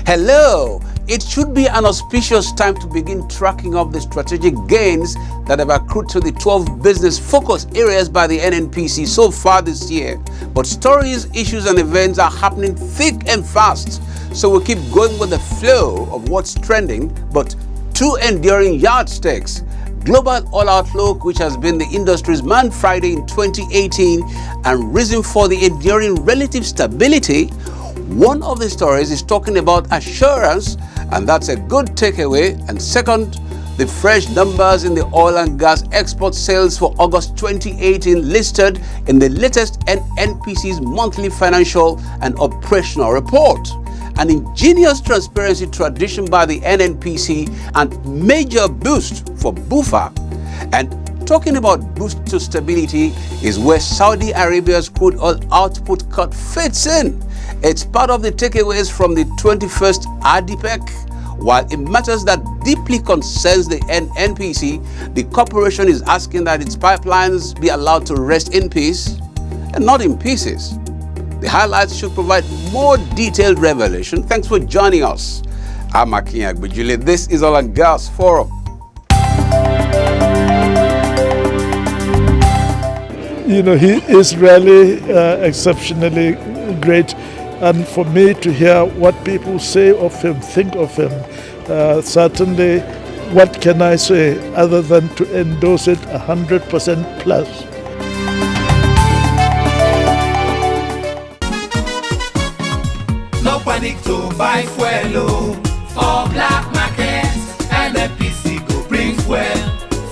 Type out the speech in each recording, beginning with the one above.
Hello! It should be an auspicious time to begin tracking up the strategic gains that have accrued to the 12 business focus areas by the NNPC so far this year. But stories, issues and events are happening thick and fast. So we'll keep going with the flow of what's trending, but two enduring yardsticks. Global Oil Outlook, which has been the industry's Man Friday in 2018 and reason for the enduring relative stability. One of the stories is talking about assurance, and that's a good takeaway. And second, the fresh numbers in the oil and gas export sales for August 2018 listed in the latest NNPC's monthly financial and operational report. An ingenious transparency tradition by the NNPC and major boost for BUFA. And talking about boost to stability is where Saudi Arabia's crude oil output cut fits in. It's part of the takeaways from the 21st ADIPEC. While it matters that deeply concerns the NNPC, the corporation is asking that its pipelines be allowed to rest in peace and not in pieces. The highlights should provide more detailed revelation. Thanks for joining us. I'm Akin Agbejule. This is Oil and Gas Forum. You know, he is really exceptionally great. And for me to hear what people say of him, think of him, certainly, what can I say other than to endorse it 100% plus. No panic to buy fuel for black market. NNPC go bring fuel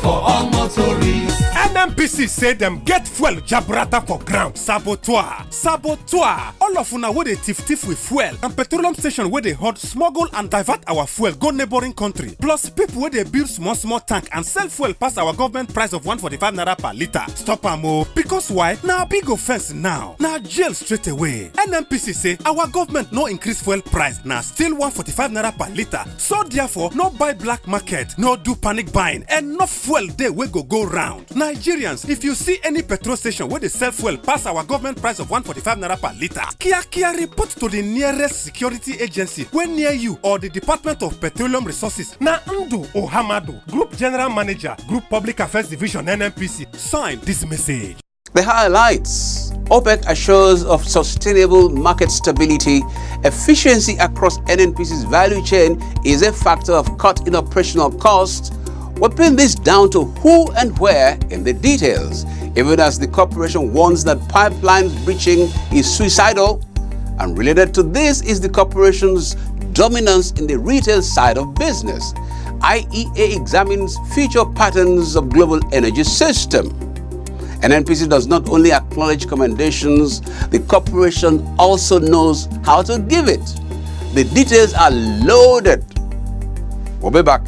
for all motorists. NNPC say them get fuel jabrata for ground. Saboteur. All of una wey dey tiff with fuel and petroleum station wey dey hot smuggle and divert our fuel go neighboring country. Plus people wey dey build small tank and sell fuel pass our government price of 145 naira per litre. Stop am o. Because why? Na big offense now. Na jail straight away. NNPC say our government no increase fuel price. Na still 145 naira per litre. So therefore, no buy black market, no do panic buying. Enough fuel dey wey go round. Nigerians, if you see any petrol station where they sell fuel pass our government price of 145 naira per litre, kia report to the nearest security agency when near you or the Department of Petroleum Resources. Na Ndu Ohamado, Group General Manager, Group Public Affairs Division NNPC, sign this message. The highlights. OPEC assures of sustainable market stability. Efficiency across NNPC's value chain is a factor of cut in operational costs. We'll pin this down to who and where in the details, even as the corporation warns that pipelines breaching is suicidal. And related to this is the corporation's dominance in the retail side of business. IEA examines future patterns of global energy system. NNPC does not only acknowledge commendations, the corporation also knows how to give it. The details are loaded. We'll be back.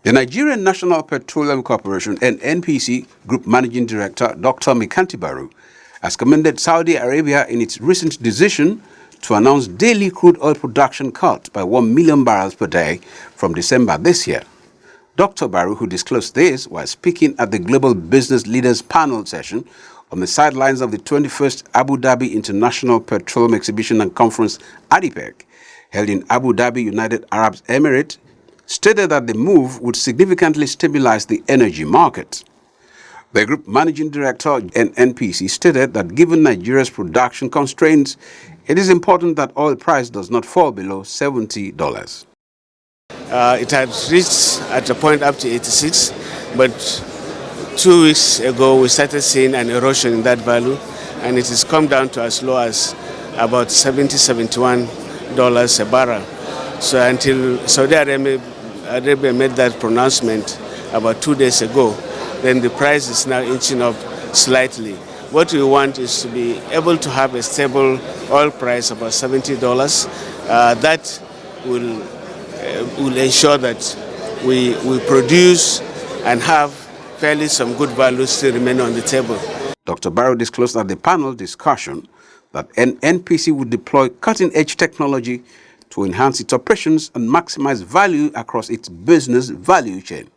The Nigerian National Petroleum Corporation (NNPC) Group Managing Director Dr. Mikanti Baru has commended Saudi Arabia in its recent decision to announce daily crude oil production cut by 1 million barrels per day from December this year. Dr. Baru, who disclosed this while speaking at the Global Business Leaders Panel session on the sidelines of the 21st Abu Dhabi International Petroleum Exhibition and Conference (ADIPEC), held in Abu Dhabi, United Arab Emirates, stated that the move would significantly stabilize the energy market. The Group Managing Director NNPC stated that given Nigeria's production constraints, it is important that oil price does not fall below $70. It has reached at a point up to 86, but 2 weeks ago we started seeing an erosion in that value, and it has come down to as low as about $71 a barrel. So until Saudi Arabia made that pronouncement about 2 days ago, then the price is now inching up slightly. What we want is to be able to have a stable oil price about $70. That will ensure that we produce and have fairly some good values to remain on the table. Dr. Barrow disclosed at the panel discussion that NNPC would deploy cutting-edge technology to enhance its operations and maximize value across its business value chain.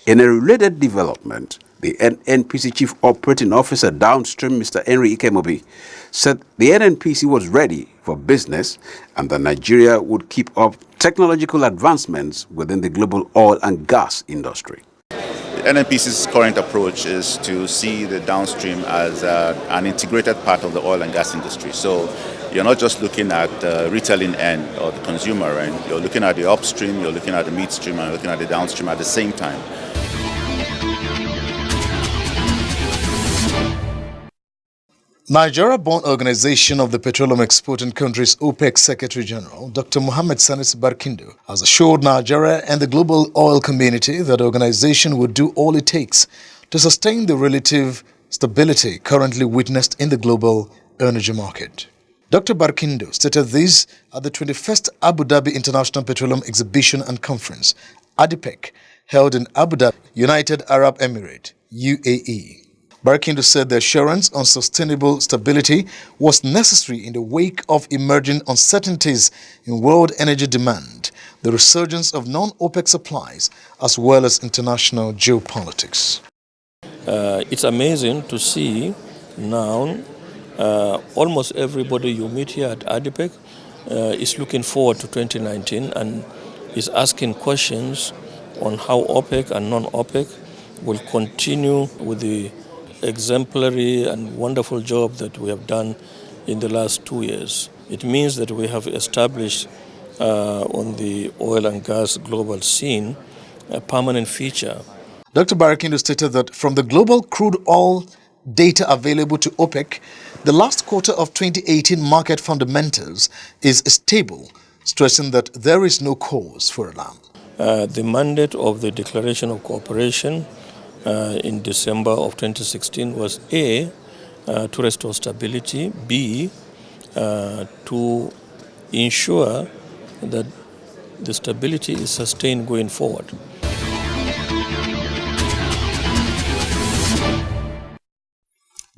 In a related development, The NNPC Chief Operating Officer downstream, Mr. Henry Ikemobi, said the NNPC was ready for business and that Nigeria would keep up technological advancements within the global oil and gas industry. The NNPC's current approach is to see the downstream as an integrated part of the oil and gas industry. So you're not just looking at the retailing end or the consumer end, you're looking at the upstream, you're looking at the midstream, and you're looking at the downstream at the same time. Nigeria-born Organization of the Petroleum Exporting Countries OPEC Secretary General Dr. Mohammed Sanusi Barkindo has assured Nigeria and the global oil community that the organization would do all it takes to sustain the relative stability currently witnessed in the global energy market. Dr. Barkindo stated this at the 21st Abu Dhabi International Petroleum Exhibition and Conference, ADIPEC, held in Abu Dhabi, United Arab Emirates, UAE. Barkindo said the assurance on sustainable stability was necessary in the wake of emerging uncertainties in world energy demand, the resurgence of non-OPEC supplies, as well as international geopolitics. It's amazing to see now almost everybody you meet here at ADIPEC is looking forward to 2019 and is asking questions on how OPEC and non-OPEC will continue with the exemplary and wonderful job that we have done in the last 2 years. It means that we have established on the oil and gas global scene a permanent feature. Dr. Barkindo stated that from the global crude oil data available to OPEC, the last quarter of 2018 market fundamentals is stable, stressing that there is no cause for alarm. The mandate of the Declaration of Cooperation in December of 2016 was A, to restore stability, B, to ensure that the stability is sustained going forward.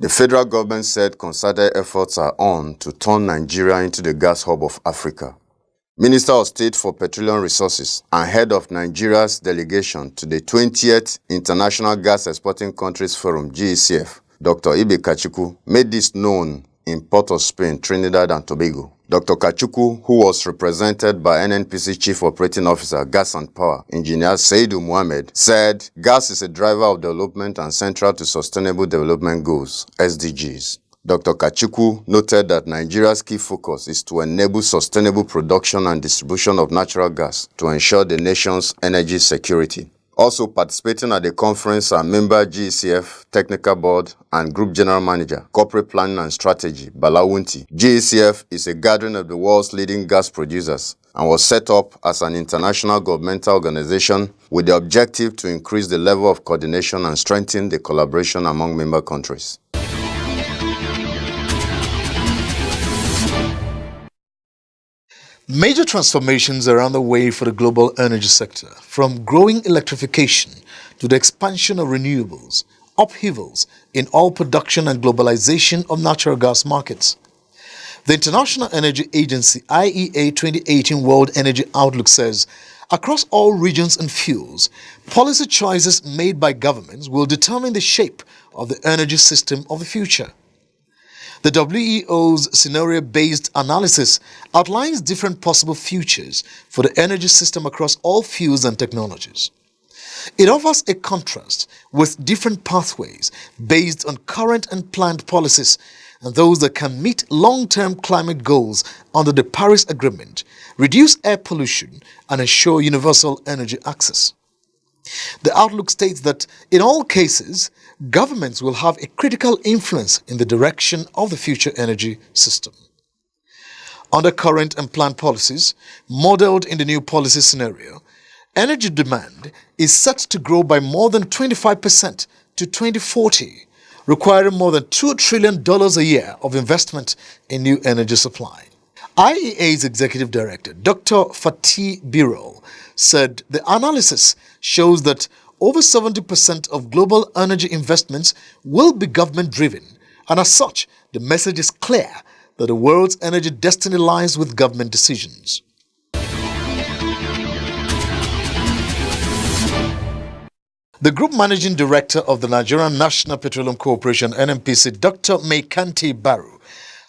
The federal government said concerted efforts are on to turn Nigeria into the gas hub of Africa. Minister of State for Petroleum Resources and head of Nigeria's delegation to the 20th International Gas Exporting Countries Forum, GECF, Dr. Ibe Kachukwu, made this known in Port of Spain, Trinidad and Tobago. Dr. Kachukwu, who was represented by NNPC Chief Operating Officer, Gas and Power, Engineer Saidu Mohammed, said gas is a driver of development and central to Sustainable Development Goals, SDGs. Dr. Kachukwu noted that Nigeria's key focus is to enable sustainable production and distribution of natural gas to ensure the nation's energy security. Also participating at the conference are member GECF Technical Board and Group General Manager, Corporate Planning and Strategy, Balawunti. GECF is a gathering of the world's leading gas producers and was set up as an international governmental organization with the objective to increase the level of coordination and strengthen the collaboration among member countries. Major transformations are on the way for the global energy sector, from growing electrification to the expansion of renewables, upheavals in oil production and globalization of natural gas markets. The International Energy Agency IEA 2018 World Energy Outlook says, across all regions and fuels, policy choices made by governments will determine the shape of the energy system of the future. The WEO's scenario-based analysis outlines different possible futures for the energy system across all fuels and technologies. It offers a contrast with different pathways based on current and planned policies and those that can meet long-term climate goals under the Paris Agreement, reduce air pollution, and ensure universal energy access. The outlook states that in all cases, governments will have a critical influence in the direction of the future energy system. Under current and planned policies, modeled in the new policy scenario, energy demand is set to grow by more than 25% to 2040, requiring more than $2 trillion a year of investment in new energy supply. IEA's Executive Director, Dr. Fatih Birol, said the analysis shows that over 70% of global energy investments will be government-driven, and as such, the message is clear that the world's energy destiny lies with government decisions. The Group Managing Director of the Nigerian National Petroleum Corporation, NNPC, Dr. Maikanti Baru,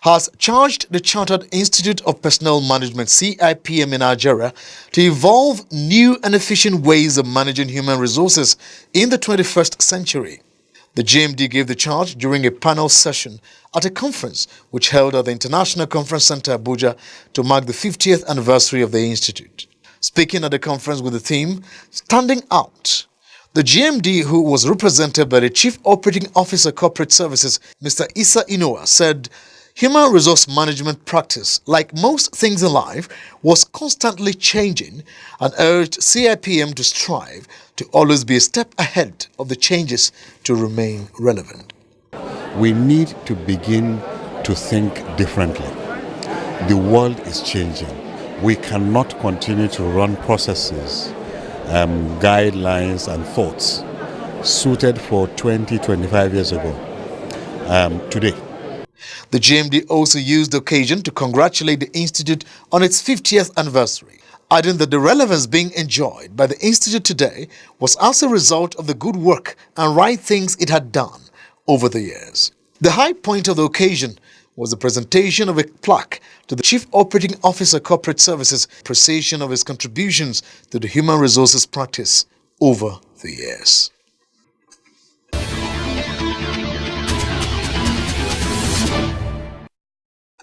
has charged the Chartered Institute of Personnel Management, CIPM in Nigeria, to evolve new and efficient ways of managing human resources in the 21st century. The GMD gave the charge during a panel session at a conference which held at the International Conference Center, Abuja, to mark the 50th anniversary of the institute. Speaking at the conference with the theme, Standing Out, the GMD, who was represented by the Chief Operating Officer Corporate Services, Mr. Issa Inoa, said human resource management practice, like most things in life, was constantly changing and urged CIPM to strive to always be a step ahead of the changes to remain relevant. We need to begin to think differently. The world is changing. We cannot continue to run processes, guidelines and thoughts suited for 20, 25 years ago today. The GMD also used the occasion to congratulate the Institute on its 50th anniversary, adding that the relevance being enjoyed by the Institute today was as a result of the good work and right things it had done over the years. The high point of the occasion was the presentation of a plaque to the Chief Operating Officer Corporate Services, appreciation of his contributions to the human resources practice over the years.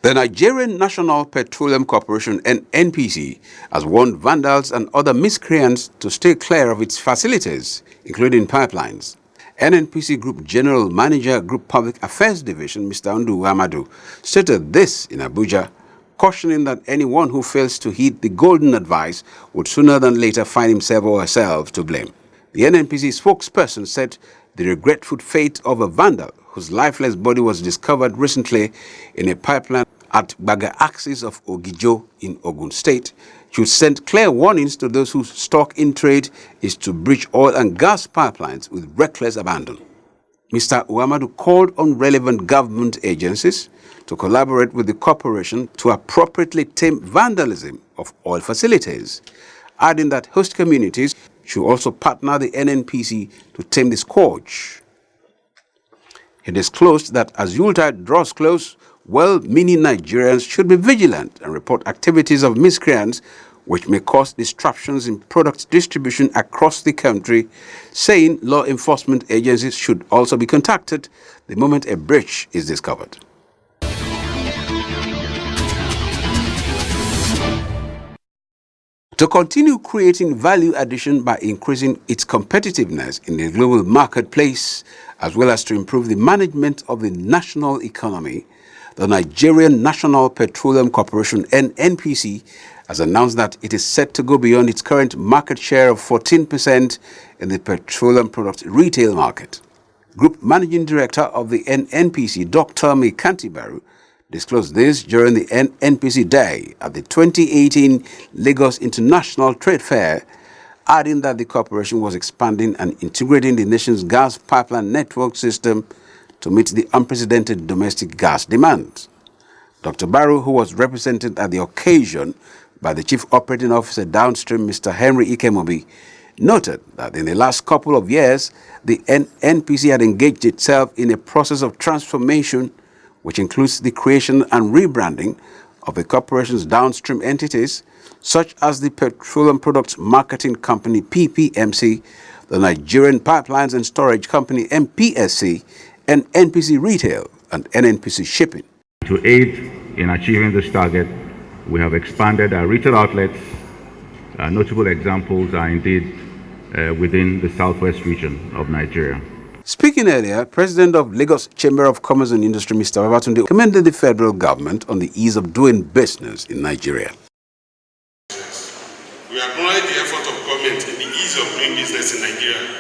The Nigerian National Petroleum Corporation, NNPC, has warned vandals and other miscreants to stay clear of its facilities, including pipelines. NNPC Group General Manager, Group Public Affairs Division, Mr. Ndu Amadu, stated this in Abuja, cautioning that anyone who fails to heed the golden advice would sooner than later find himself or herself to blame. The NNPC spokesperson said the regretful fate of a vandal whose lifeless body was discovered recently in a pipeline at Baga axis of Ogijo in Ogun State should send clear warnings to those whose stock in trade is to breach oil and gas pipelines with reckless abandon. Mr. Uamadu called on relevant government agencies to collaborate with the corporation to appropriately tame vandalism of oil facilities, adding that host communities should also partner the NNPC to tame the scourge. He disclosed that as Yuletide draws close, well-meaning Nigerians should be vigilant and report activities of miscreants which may cause disruptions in product distribution across the country, saying law enforcement agencies should also be contacted the moment a breach is discovered. To continue creating value addition by increasing its competitiveness in the global marketplace, as well as to improve the management of the national economy, the Nigerian National Petroleum Corporation, NNPC, has announced that it is set to go beyond its current market share of 14% in the petroleum product retail market. Group Managing Director of the NNPC, Dr. Maikanti Baru, disclosed this during the NNPC Day at the 2018 Lagos International Trade Fair, adding that the corporation was expanding and integrating the nation's gas pipeline network system to meet the unprecedented domestic gas demand. Dr. Baru, who was represented at the occasion by the Chief Operating Officer downstream, Mr. Henry Ikemobi, noted that in the last couple of years, the NNPC had engaged itself in a process of transformation which includes the creation and rebranding of the corporation's downstream entities, such as the Petroleum Products Marketing Company, PPMC, the Nigerian Pipelines and Storage Company, MPSC, and NPC Retail and NNPC Shipping. To aid in achieving this target, we have expanded our retail outlets. Notable examples are indeed within the southwest region of Nigeria. Speaking earlier, President of Lagos Chamber of Commerce and Industry, Mr. Babatunde, commended the federal government on the ease of doing business in Nigeria. We acknowledge the effort of government in the ease of doing business in Nigeria.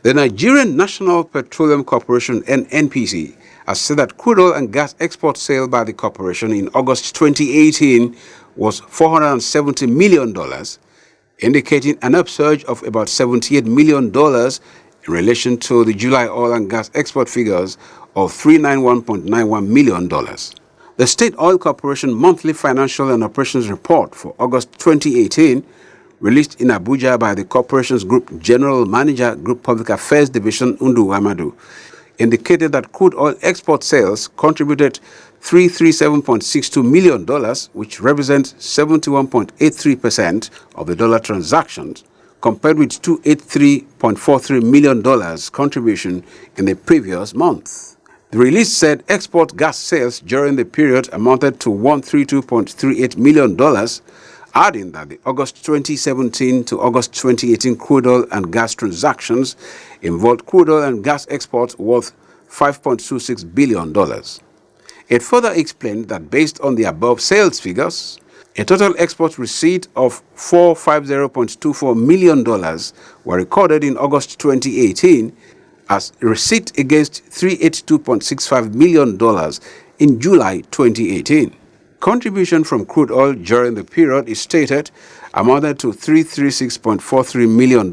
The Nigerian National Petroleum Corporation, NNPC, has said that crude oil and gas export sale by the corporation in August 2018 was $470 million, indicating an upsurge of about $78 million in relation to the July oil and gas export figures of $391.91 million. The State Oil Corporation Monthly Financial and Operations Report for August 2018, released in Abuja by the corporation's Group General Manager, Group Public Affairs Division, Undu Amadu, indicated that crude oil export sales contributed $337.62 million, which represents 71.83% of the dollar transactions, compared with $283.43 million contribution in the previous month. The release said export gas sales during the period amounted to $132.38 million, adding that the August 2017 to August 2018 crude oil and gas transactions involved crude oil and gas exports worth $5.26 billion. It further explained that based on the above sales figures, a total export receipt of $450.24 million were recorded in August 2018 as a receipt against $382.65 million in July 2018. Contribution from crude oil during the period is stated amounted to $336.43 million,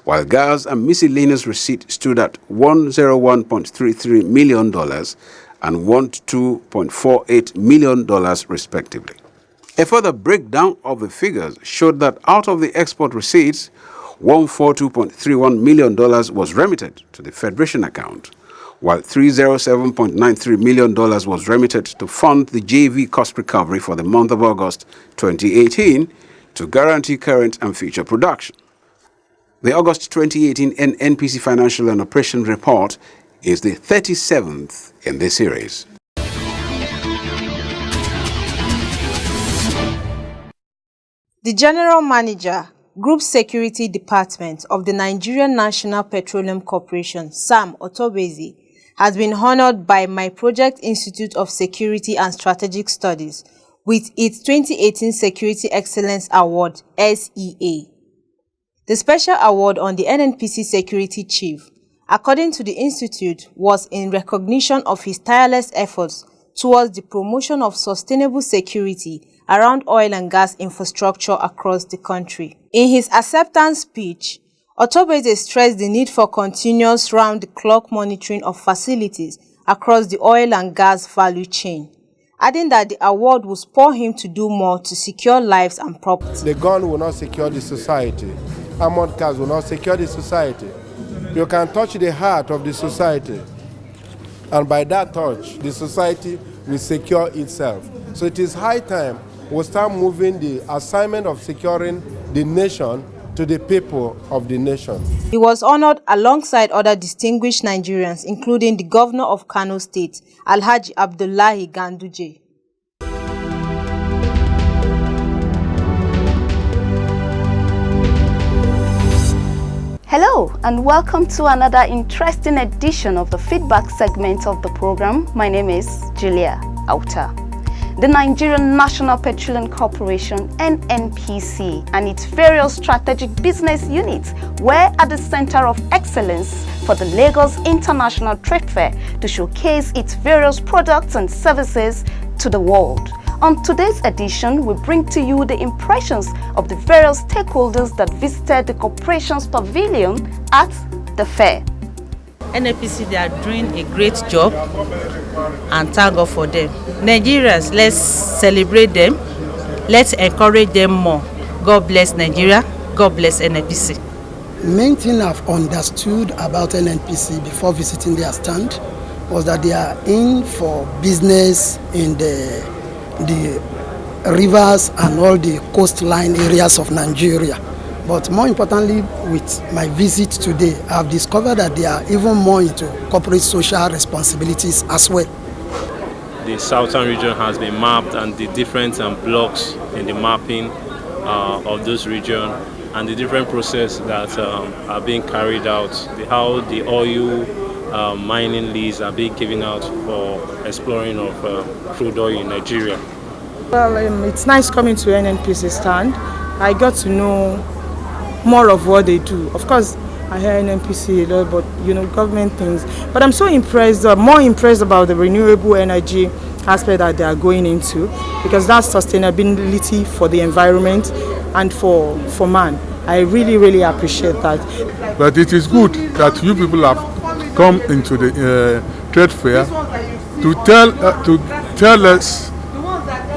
while gas and miscellaneous receipts stood at $101.33 million and $12.48 million respectively. A further breakdown of the figures showed that out of the export receipts, $142.31 million was remitted to the Federation account, while $307.93 million was remitted to fund the JV cost recovery for the month of August 2018 to guarantee current and future production. The August 2018 NNPC Financial and Operation Report is the 37th in this series. The General Manager, Group Security Department of the Nigerian National Petroleum Corporation, Sam Otobezi, has been honored by My Project Institute of Security and Strategic Studies with its 2018 Security Excellence Award, SEA. The special award on the NNPC Security Chief, according to the Institute, was in recognition of his tireless efforts towards the promotion of sustainable security around oil and gas infrastructure across the country. In his acceptance speech, Otobeze stressed the need for continuous round-the-clock monitoring of facilities across the oil and gas value chain, adding that the award will spur him to do more to secure lives and property. The gun will not secure the society. Armored cars will not secure the society. You can touch the heart of the society, and by that touch, the society will secure itself. So it is high time we start moving the assignment of securing the nation to the people of the nation. He was honored alongside other distinguished Nigerians, including the Governor of Kano State, Alhaji Abdullahi Ganduje. Hello and welcome to another interesting edition of the feedback segment of the program. My name is Julia Auta. The Nigerian National Petroleum Corporation, NNPC, and its various strategic business units were at the center of excellence for the Lagos International Trade Fair to showcase its various products and services to the world. On today's edition, we bring to you the impressions of the various stakeholders that visited the corporation's pavilion at the fair. NNPC, they are doing a great job and thank God for them. Nigerians, let's celebrate them. Let's encourage them more. God bless Nigeria. God bless NNPC. The main thing I've understood about NNPC before visiting their stand was that they are in for business in the rivers and all the coastline areas of Nigeria. But more importantly, with my visit today, I've discovered that they are even more into corporate social responsibilities as well. The southern region has been mapped, and the different blocks in the mapping of those regions and the different processes that are being carried out, how the oil mining leases are being given out for exploring of crude oil in Nigeria. Well, it's nice coming to NNPC stand. I got to know more of what they do. Of course, I hear NNPC a lot, but government things. But I'm so impressed, more impressed about the renewable energy aspect that they are going into, because that's sustainability for the environment and for man. I really, really appreciate that. But it is good that you people have come into the trade fair to tell us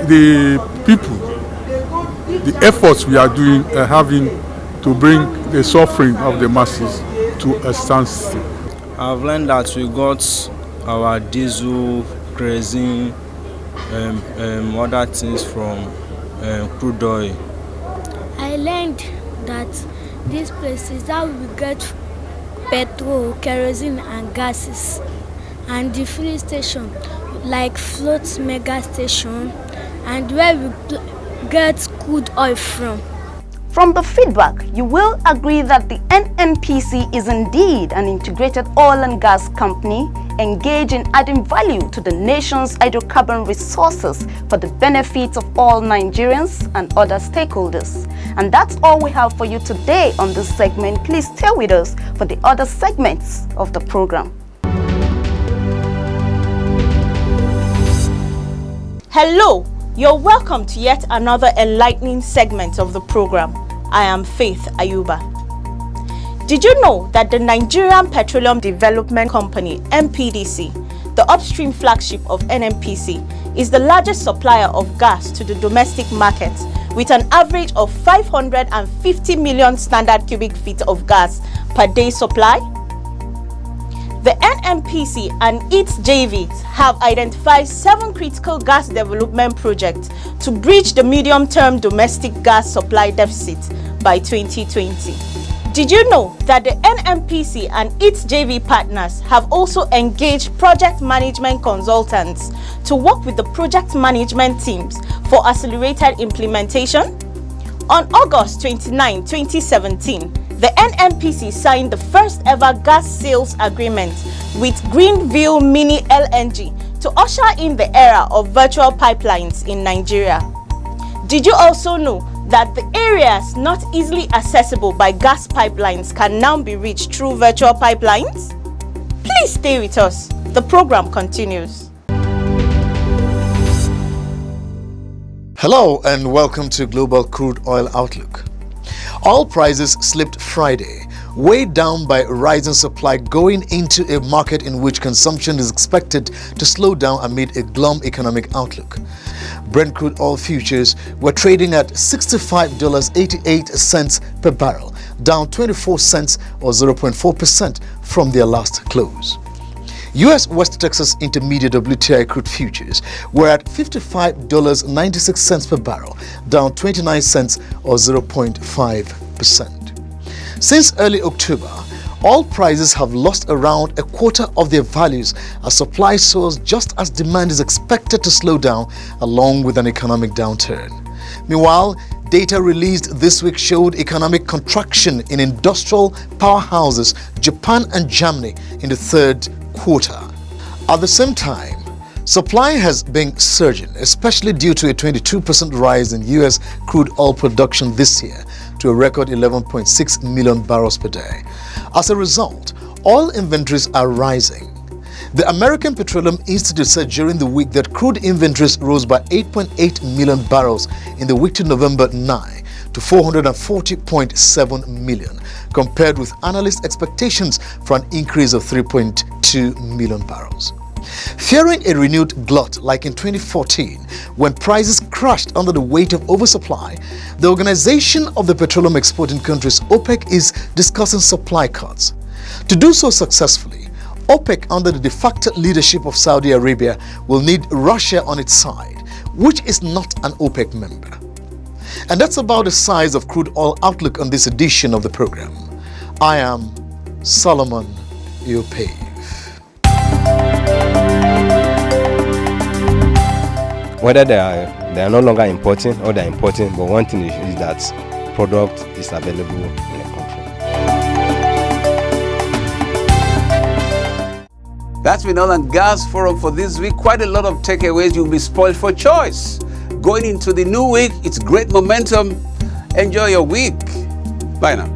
the people, the efforts we are doing, having to bring the suffering of the masses to a standstill. I've learned that we got our diesel, kerosene, other things from crude oil. I learned that these places how we get petrol, kerosene and gases, and the filling station like Float Mega Station, and where we get crude oil from. From the feedback, you will agree that the NNPC is indeed an integrated oil and gas company engaged in adding value to the nation's hydrocarbon resources for the benefit of all Nigerians and other stakeholders. And that's all we have for you today on this segment. Please stay with us for the other segments of the program. Hello, you're welcome to yet another enlightening segment of the program. I am Faith Ayuba. Did you know that the Nigerian Petroleum Development Company, NPDC, the upstream flagship of NNPC, is the largest supplier of gas to the domestic market with an average of 550 million standard cubic feet of gas per day supply? The NNPC and its JVs have identified 7 critical gas development projects to bridge the medium-term domestic gas supply deficit by 2020. Did you know that the NNPC and its JV partners have also engaged project management consultants to work with the project management teams for accelerated implementation? On August 29, 2017, the NNPC signed the first ever gas sales agreement with Greenville Mini LNG to usher in the era of virtual pipelines in Nigeria. Did you also know that the areas not easily accessible by gas pipelines can now be reached through virtual pipelines? Please stay with us. The program continues. Hello and welcome to Global Crude Oil Outlook. Oil prices slipped Friday, weighed down by rising supply going into a market in which consumption is expected to slow down amid a glum economic outlook. Brent crude oil futures were trading at $65.88 per barrel, down 24 cents or 0.4% from their last close. U.S. West Texas Intermediate WTI crude futures were at $55.96 per barrel, down 29 cents or 0.5%. Since early October, oil prices have lost around a quarter of their values as supply soars just as demand is expected to slow down along with an economic downturn. Meanwhile, data released this week showed economic contraction in industrial powerhouses Japan and Germany in the third quarter. At the same time, supply has been surging, especially due to a 22% rise in U.S. crude oil production this year to a record 11.6 million barrels per day. As a result, oil inventories are rising. The American Petroleum Institute said during the week that crude inventories rose by 8.8 million barrels in the week to November 9 to 440.7 million, compared with analyst expectations for an increase of 3.2 million barrels. Fearing a renewed glut like in 2014, when prices crashed under the weight of oversupply, the Organization of the Petroleum Exporting Countries, OPEC, is discussing supply cuts. To do so successfully, OPEC, under the de facto leadership of Saudi Arabia, will need Russia on its side, which is not an OPEC member. And that's about the size of Crude Oil Outlook on this edition of the program. I am Solomon Iopave. Whether they are no longer importing or they're importing, but one thing is that product is available in the country. That's been Oil and Gas Forum for this week. Quite a lot of takeaways. You'll be spoiled for choice. Going into the new week, it's great momentum. Enjoy your week. Bye now.